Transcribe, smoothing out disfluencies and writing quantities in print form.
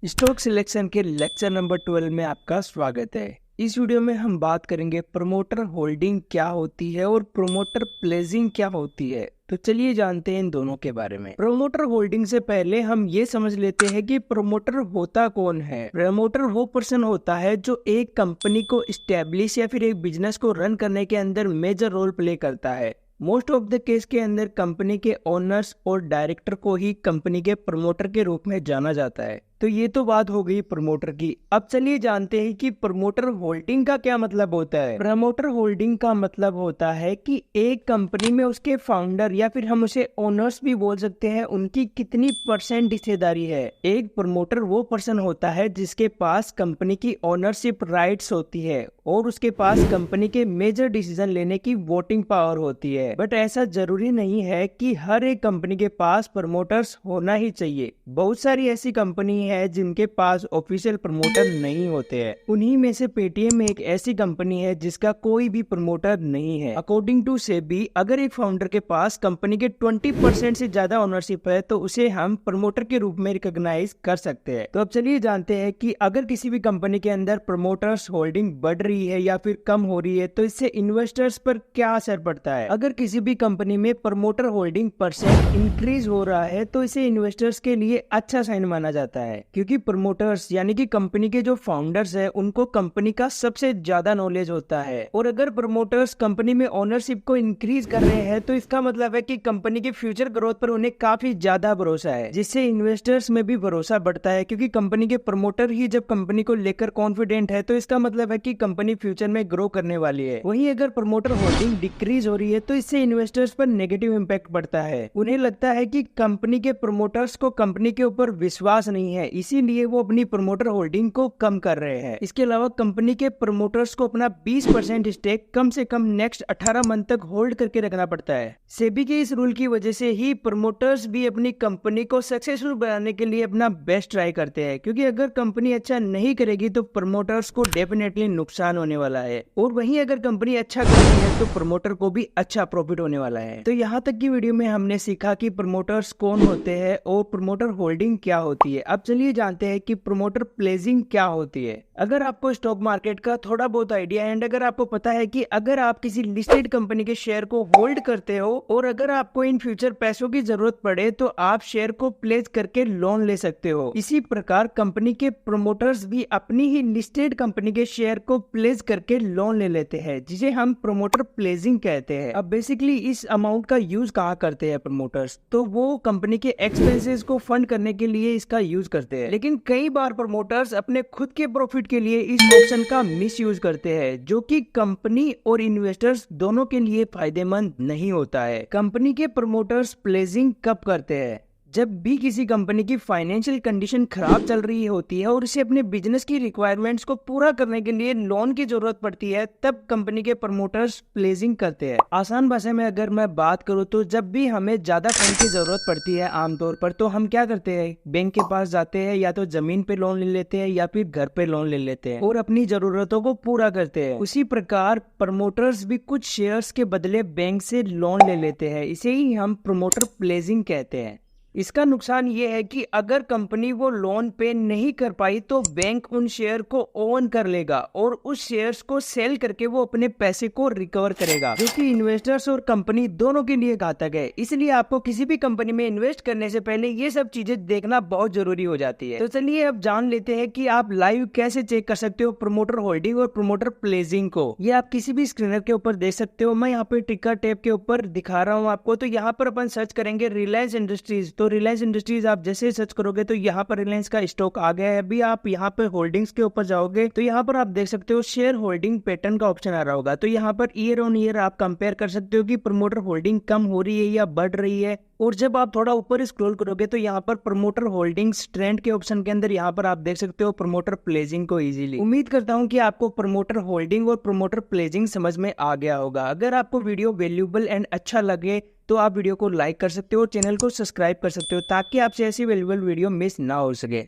Stock selection के lecture number 12 में आपका स्वागत है। इस वीडियो में हम बात करेंगे प्रमोटर होल्डिंग क्या होती है और प्रमोटर प्लेजिंग क्या होती है। तो चलिए जानते हैं इन दोनों के बारे में। प्रमोटर होल्डिंग से पहले हम ये समझ लेते हैं कि प्रमोटर होता कौन है। प्रमोटर वो पर्सन होता है जो एक कंपनी को स्टैब्लिश या फिर एक बिजनेस को रन करने के अंदर मेजर रोल प्ले करता है। मोस्ट ऑफ द केस के अंदर कंपनी के ओनर्स और डायरेक्टर को ही कंपनी के प्रमोटर के रूप में जाना जाता है। तो ये तो बात हो गई प्रमोटर की। अब चलिए जानते हैं कि प्रमोटर होल्डिंग का क्या मतलब होता है। प्रमोटर होल्डिंग का मतलब होता है कि एक कंपनी में उसके फाउंडर या फिर हम उसे ओनर्स भी बोल सकते हैं, उनकी कितनी परसेंट हिस्सेदारी है। एक प्रमोटर वो पर्सन होता है जिसके पास कंपनी की ओनरशिप राइट्स होती है और उसके पास कंपनी के मेजर डिसीजन लेने की वोटिंग पावर होती है। बट ऐसा जरूरी नहीं है कि हर एक कंपनी के पास प्रमोटर्स होना ही चाहिए। बहुत सारी ऐसी कंपनी है जिनके पास ऑफिशियल प्रमोटर नहीं होते हैं। उन्हीं में से पेटीएम एक ऐसी कंपनी है जिसका कोई भी प्रमोटर नहीं है। अकॉर्डिंग टू सेबी, अगर एक फाउंडर के पास कंपनी के 20% से ज्यादा ओनरशिप है तो उसे हम प्रमोटर के रूप में रिकॉग्नाइज कर सकते हैं। तो अब चलिए जानते हैं कि अगर किसी भी कंपनी के अंदर प्रमोटर्स होल्डिंग बढ़ रही है या फिर कम हो रही है तो इससे इन्वेस्टर्स पर क्या असर पड़ता है। अगर किसी भी कंपनी में प्रमोटर होल्डिंग परसेंट इंक्रीज हो रहा है तो इसे इन्वेस्टर्स के लिए अच्छा साइन माना जाता है, क्योंकि प्रमोटर्स यानी कि कंपनी के जो फाउंडर्स है उनको कंपनी का सबसे ज्यादा नॉलेज होता है। और अगर प्रमोटर्स कंपनी में ओनरशिप को इंक्रीज कर रहे हैं तो इसका मतलब है कि कंपनी के फ्यूचर ग्रोथ पर उन्हें काफी ज्यादा भरोसा है, जिससे इन्वेस्टर्स में भी भरोसा बढ़ता है, क्योंकि कंपनी के प्रमोटर ही जब कंपनी को लेकर कॉन्फिडेंट है तो इसका मतलब है कि कंपनी फ्यूचर में ग्रो करने वाली है। वहीं अगर प्रमोटर होल्डिंग डिक्रीज हो रही है तो इससे इन्वेस्टर्स पर नेगेटिव इम्पैक्ट पड़ता है। उन्हें लगता है कि कंपनी के प्रमोटर्स को कंपनी के ऊपर विश्वास नहीं है, इसीलिए वो अपनी प्रमोटर होल्डिंग को कम कर रहे हैं। इसके अलावा कंपनी के प्रमोटर्स को अपना 20% स्टेक कम से कम नेक्स्ट 18 मंथ तक होल्ड करके रखना पड़ता है। सेबी के इस रूल की वजह से ही प्रमोटर्स भी अपनी कंपनी को सक्सेसफुल बनाने के लिए अपना बेस्ट ट्राई करते हैं, क्योंकि अगर कंपनी अच्छा नहीं करेगी तो प्रमोटर्स को डेफिनेटली नुकसान होने वाला है, और वहीं अगर कंपनी अच्छा कर रही है तो प्रमोटर को भी अच्छा प्रॉफिट होने वाला है। तो यहाँ तक की वीडियो में हमने सीखा कि प्रमोटर्स कौन होते हैं और प्रमोटर होल्डिंग क्या होती है। अब चलिए जानते हैं कि प्रमोटर प्लेजिंग क्या होती है। अगर आपको स्टॉक मार्केट का थोड़ा बहुत आइडिया है एंड अगर आपको पता है कि अगर आप किसी लिस्टेड कंपनी के शेयर को होल्ड करते हो और अगर आपको इन फ्यूचर पैसों की जरूरत पड़े तो आप शेयर को प्लेज करके लोन ले सकते हो। इसी प्रकार कंपनी के प्रमोटर्स भी अपनी ही लिस्टेड कंपनी के शेयर को प्लेज करके लोन ले लेते हैं, जिसे हम प्रमोटर प्लेजिंग कहते हैं। अब बेसिकली इस अमाउंट का यूज कहाँ करते हैं प्रमोटर्स, तो वो कंपनी के एक्सपेंसेस को फंड करने के लिए इसका यूज करते हैं। लेकिन कई बार प्रमोटर्स अपने खुद के प्रॉफिट के लिए इस ऑप्शन का मिस यूज करते हैं, जो कि कंपनी और इन्वेस्टर्स दोनों के लिए फायदेमंद नहीं होता है। कंपनी के प्रमोटर्स प्लेजिंग कब करते हैं? जब भी किसी कंपनी की फाइनेंशियल कंडीशन खराब चल रही होती है और इसे अपने बिजनेस की रिक्वायरमेंट्स को पूरा करने के लिए लोन की जरूरत पड़ती है, तब कंपनी के प्रमोटर्स प्लेजिंग करते हैं। आसान भाषा में अगर मैं बात करूं तो जब भी हमें ज्यादा फंड की जरूरत पड़ती है आमतौर पर, तो हम क्या करते हैं, बैंक के पास जाते हैं, या तो जमीन पे लोन ले लेते हैं या फिर घर पे लोन ले लेते हैं और अपनी जरूरतों को पूरा करते हैं। उसी प्रकार प्रमोटर्स भी कुछ शेयर्स के बदले बैंक से लोन ले लेते हैं। इसे ही हम प्रमोटर प्लेजिंग कहते हैं। इसका नुकसान ये है कि अगर कंपनी वो लोन पे नहीं कर पाई तो बैंक उन शेयर को ओन कर लेगा और उस शेयर्स को सेल करके वो अपने पैसे को रिकवर करेगा, जो कि इन्वेस्टर्स और कंपनी दोनों के लिए घातक है। इसलिए आपको किसी भी कंपनी में इन्वेस्ट करने से पहले ये सब चीजें देखना बहुत जरूरी हो जाती है। तो चलिए अब जान लेते हैं कि आप लाइव कैसे चेक कर सकते हो प्रमोटर होल्डिंग और प्रमोटर प्लेजिंग को। ये आप किसी भी स्क्रीनर के ऊपर देख सकते हो। मैं यहाँ पे टिकर टेप के ऊपर दिखा रहा हूँ आपको। तो यहाँ पर अपन सर्च करेंगे रिलायंस इंडस्ट्रीज। तो रिलायंस इंडस्ट्रीज आप जैसे सर्च करोगे तो यहाँ पर रिलायंस का स्टॉक आ गया है। अभी आप यहाँ पर होल्डिंग्स के ऊपर जाओगे तो यहाँ पर आप देख सकते हो शेयर होल्डिंग पैटर्न का ऑप्शन आ रहा होगा। तो यहाँ पर ईयर ऑन ईयर आप कंपेयर कर सकते हो कि प्रमोटर होल्डिंग कम हो रही है या बढ़ रही है। और जब आप थोड़ा ऊपर स्क्रॉल करोगे तो यहाँ पर प्रमोटर होल्डिंग्स ट्रेंड के ऑप्शन के अंदर यहाँ पर आप देख सकते हो प्रमोटर प्लेजिंग को इजीली। उम्मीद करता हूँ कि आपको प्रमोटर होल्डिंग और प्रमोटर प्लेजिंग समझ में आ गया होगा। अगर आपको वीडियो वैल्यूएबल एंड अच्छा लगे तो आप वीडियो को लाइक कर सकते हो और चैनल को सब्सक्राइब कर सकते हो, ताकि आपसे ऐसी वैल्यूएबल वीडियो मिस ना हो सके।